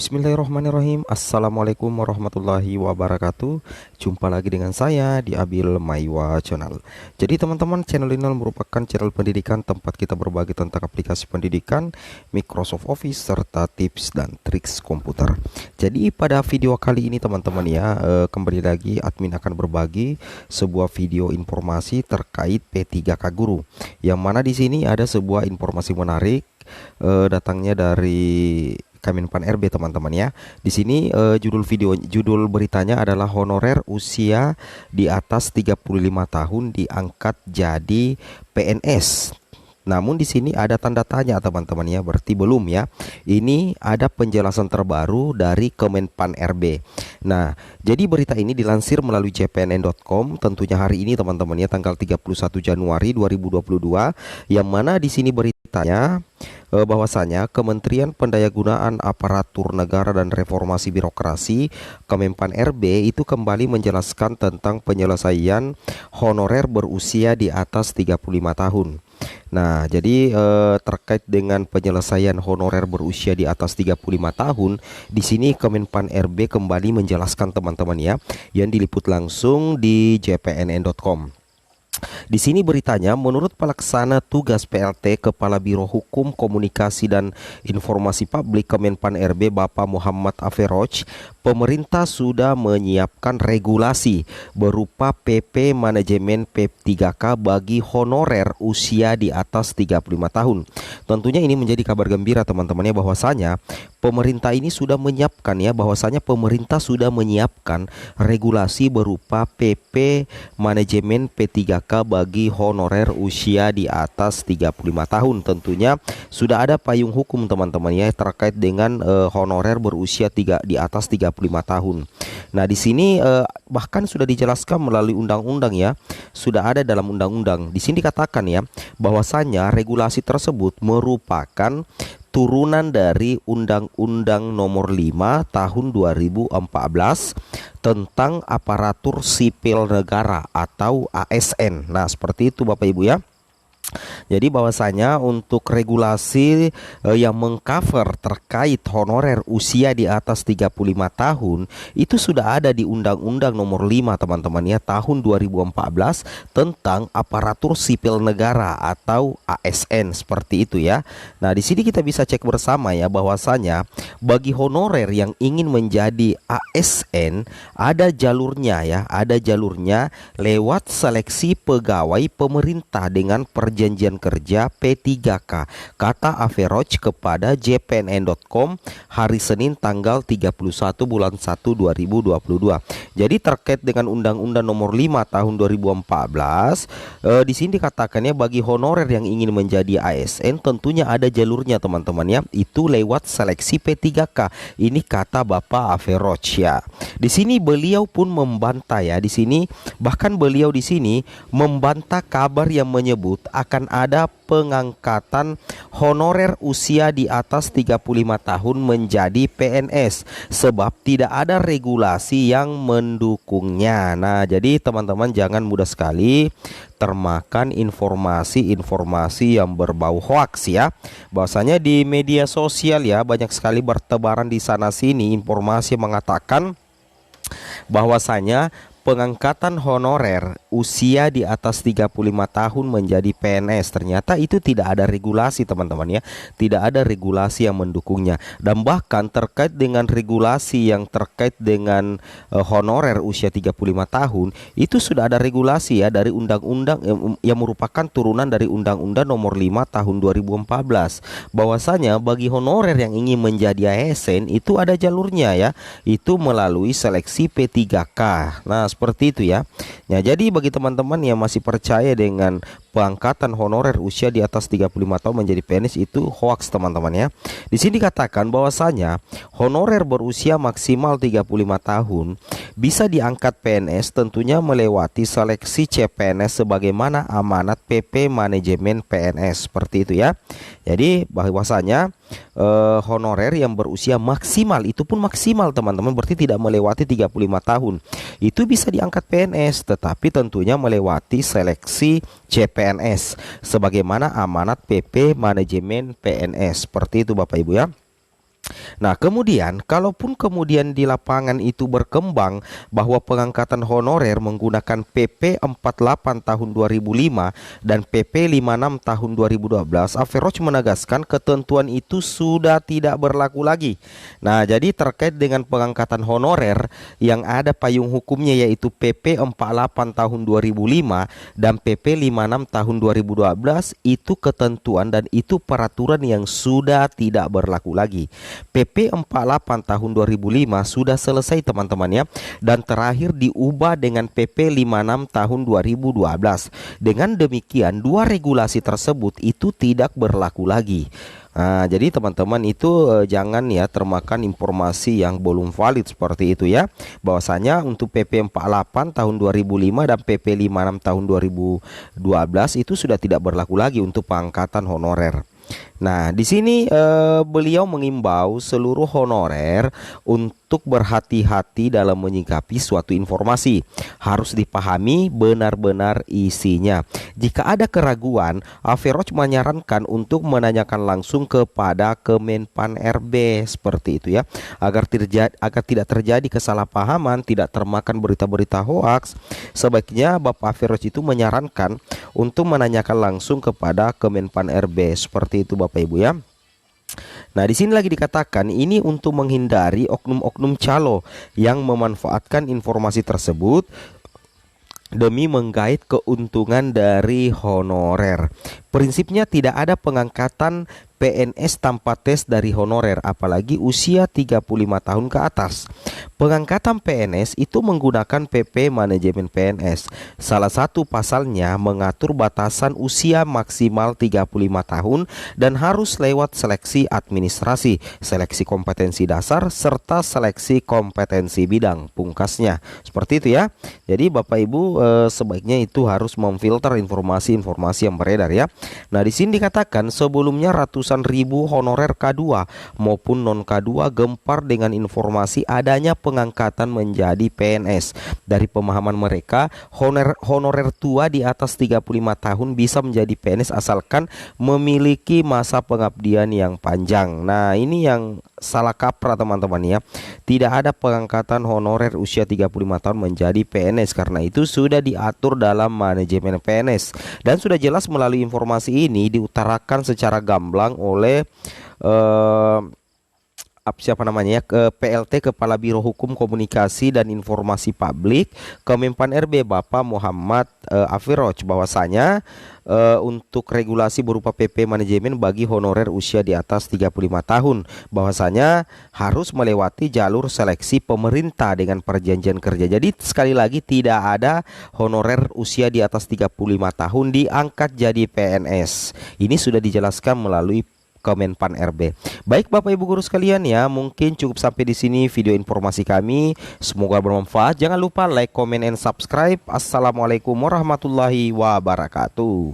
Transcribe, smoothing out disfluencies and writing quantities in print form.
Bismillahirrahmanirrahim. Assalamualaikum warahmatullahi wabarakatuh. Jumpa lagi dengan saya di Abil Maiwa Channel. Jadi teman-teman, channel ini merupakan channel pendidikan tempat kita berbagi tentang aplikasi pendidikan, Microsoft Office, serta tips dan triks komputer. Jadi pada video kali ini teman-teman ya, kembali lagi admin akan berbagi sebuah video informasi terkait P3K Guru. Yang mana di sini ada sebuah informasi menarik, datangnya dari Kemenpan RB teman-teman ya. Di sini judul beritanya adalah honorer usia di atas 35 tahun diangkat jadi PNS. Namun di sini ada tanda tanya teman-teman ya, berarti belum ya. Ini ada penjelasan terbaru dari Kemenpan RB. Nah, jadi berita ini dilansir melalui cpnn.com tentunya hari ini teman-teman ya, tanggal 31 Januari 2022, yang mana di sini beritanya bahwasanya Kementerian Pendayagunaan Aparatur Negara dan Reformasi Birokrasi Kemenpan RB itu kembali menjelaskan tentang penyelesaian honorer berusia di atas 35 tahun. Nah, jadi terkait dengan penyelesaian honorer berusia di atas 35 tahun, di sini Kemenpan RB kembali menjelaskan teman-teman ya, yang diliput langsung di jpnn.com. Di sini beritanya, menurut pelaksana tugas PLT Kepala Biro Hukum Komunikasi dan Informasi Publik Kemenpan RB Bapak Muhammad Aferoj, pemerintah sudah menyiapkan regulasi berupa PP manajemen P3K bagi honorer usia di atas 35 tahun. Tentunya ini menjadi kabar gembira teman-teman ya, bahwasanya pemerintah ini sudah menyiapkan ya, bahwasanya pemerintah sudah menyiapkan regulasi berupa PP manajemen P3K bagi honorer usia di atas 35 tahun. Tentunya sudah ada payung hukum teman-teman ya terkait dengan honorer berusia di atas 35 tahun. Nah, di sini bahkan sudah dijelaskan melalui undang-undang ya. Sudah ada dalam undang-undang. Di sini dikatakan ya, bahwasanya regulasi tersebut merupakan turunan dari Undang-Undang Nomor 5 Tahun 2014 tentang Aparatur Sipil Negara atau ASN. Nah, seperti itu Bapak Ibu ya. Jadi bahwasanya untuk regulasi yang mengcover terkait honorer usia di atas 35 tahun itu sudah ada di Undang-Undang Nomor 5 teman-teman ya, tahun 2014 tentang Aparatur Sipil Negara atau ASN, seperti itu ya. Nah, di sini kita bisa cek bersama ya, bahwasanya bagi honorer yang ingin menjadi ASN ada jalurnya ya, ada jalurnya lewat seleksi pegawai pemerintah dengan perjanjian kerja P3K, kata Aferoj kepada jpnn.com hari Senin tanggal 31 bulan 1 2022. Jadi terkait dengan Undang-Undang Nomor 5 tahun 2014, di sini dikatakannya bagi honorer yang ingin menjadi ASN tentunya ada jalurnya teman-teman ya, itu lewat seleksi P3K. Ini kata Bapak Aferoj ya. Di sini beliau pun membantah ya, di sini bahkan beliau di sini membantah kabar yang menyebut akan ada pengangkatan honorer usia di atas 35 tahun menjadi PNS sebab tidak ada regulasi yang mendukungnya. Nah, jadi teman-teman jangan mudah sekali termakan informasi-informasi yang berbau hoaks ya. Bahwasanya di media sosial ya banyak sekali bertebaran di sana sini informasi mengatakan bahwasanya pengangkatan honorer usia di atas 35 tahun menjadi PNS, ternyata itu tidak ada regulasi teman-teman ya, tidak ada regulasi yang mendukungnya. Dan bahkan terkait dengan regulasi yang terkait dengan honorer usia 35 tahun itu sudah ada regulasi ya dari undang-undang yang merupakan turunan dari Undang-Undang Nomor 5 tahun 2014, bahwasanya bagi honorer yang ingin menjadi ASN itu ada jalurnya ya, itu melalui seleksi P3K. Nah, seperti itu ya. Nah, jadi bagi teman-teman yang masih percaya dengan pengangkatan honorer usia di atas 35 tahun menjadi PNS itu hoax teman-teman ya. Di sini dikatakan bahwasanya honorer berusia maksimal 35 tahun bisa diangkat PNS tentunya melewati seleksi CPNS sebagaimana amanat PP manajemen PNS, seperti itu ya. Jadi bahwasanya honorer yang berusia maksimal, itu pun maksimal teman-teman, berarti tidak melewati 35 tahun, itu bisa diangkat PNS, tetapi tentunya melewati seleksi CPNS sebagaimana amanat PP manajemen PNS, seperti itu Bapak Ibu ya. Nah, kemudian kalaupun kemudian di lapangan itu berkembang bahwa pengangkatan honorer menggunakan PP 48 tahun 2005 dan PP 56 tahun 2012, Averroes menegaskan ketentuan itu sudah tidak berlaku lagi. Nah, jadi terkait dengan pengangkatan honorer yang ada payung hukumnya yaitu PP 48 tahun 2005 dan PP 56 tahun 2012, itu ketentuan dan itu peraturan yang sudah tidak berlaku lagi. PP 48 tahun 2005 sudah selesai teman-teman ya, dan terakhir diubah dengan PP 56 tahun 2012. Dengan demikian dua regulasi tersebut itu tidak berlaku lagi. Nah, jadi teman-teman itu jangan ya termakan informasi yang belum valid seperti itu ya. Bahwasanya untuk PP 48 tahun 2005 dan PP 56 tahun 2012 itu sudah tidak berlaku lagi untuk pengangkatan honorer. Nah, di sini beliau mengimbau seluruh honorer untuk berhati-hati dalam menyikapi suatu informasi. Harus dipahami benar-benar isinya. Jika ada keraguan, Averroes menyarankan untuk menanyakan langsung kepada Kemenpan RB seperti itu ya, agar tidak terjadi kesalahpahaman, tidak termakan berita-berita hoaks. Sebaiknya Bapak Averroes itu menyarankan untuk menanyakan langsung kepada Kemenpan RB seperti itu Bapak Ibu ya. Nah, di sini lagi dikatakan ini untuk menghindari oknum-oknum calo yang memanfaatkan informasi tersebut demi menggait keuntungan dari honorer. Prinsipnya tidak ada pengangkatan PNS tanpa tes dari honorer, apalagi usia 35 tahun ke atas. Pengangkatan PNS itu menggunakan PP Manajemen PNS. Salah satu pasalnya mengatur batasan usia maksimal 35 tahun dan harus lewat seleksi administrasi, seleksi kompetensi dasar, serta seleksi kompetensi bidang pungkasnya. Seperti itu ya. Jadi Bapak Ibu sebaiknya itu harus memfilter informasi-informasi yang beredar ya. Nah, di sini dikatakan sebelumnya ratusan ribu honorer K2 maupun non K2 gempar dengan informasi adanya pengangkatan menjadi PNS. Dari pemahaman mereka, honorer tua di atas 35 tahun bisa menjadi PNS asalkan memiliki masa pengabdian yang panjang. Nah, ini yang salah kaprah teman-teman ya. Tidak ada pengangkatan honorer usia 35 tahun menjadi PNS, karena itu sudah diatur dalam manajemen PNS dan sudah jelas melalui informasi ini diutarakan secara gamblang oleh siapa namanya ya, ke PLT Kepala Biro Hukum Komunikasi dan Informasi Publik Kemenpan RB Bapak Muhammad Averroes, bahwasanya untuk regulasi berupa PP manajemen bagi honorer usia di atas 35 tahun, bahwasanya harus melewati jalur seleksi pemerintah dengan perjanjian kerja. Jadi sekali lagi tidak ada honorer usia di atas 35 tahun diangkat jadi PNS. Ini sudah dijelaskan melalui Kemenpan RB. Baik Bapak Ibu guru sekalian ya, mungkin cukup sampai di sini video informasi kami. Semoga bermanfaat. Jangan lupa like, comment, and subscribe. Assalamualaikum warahmatullahi wabarakatuh.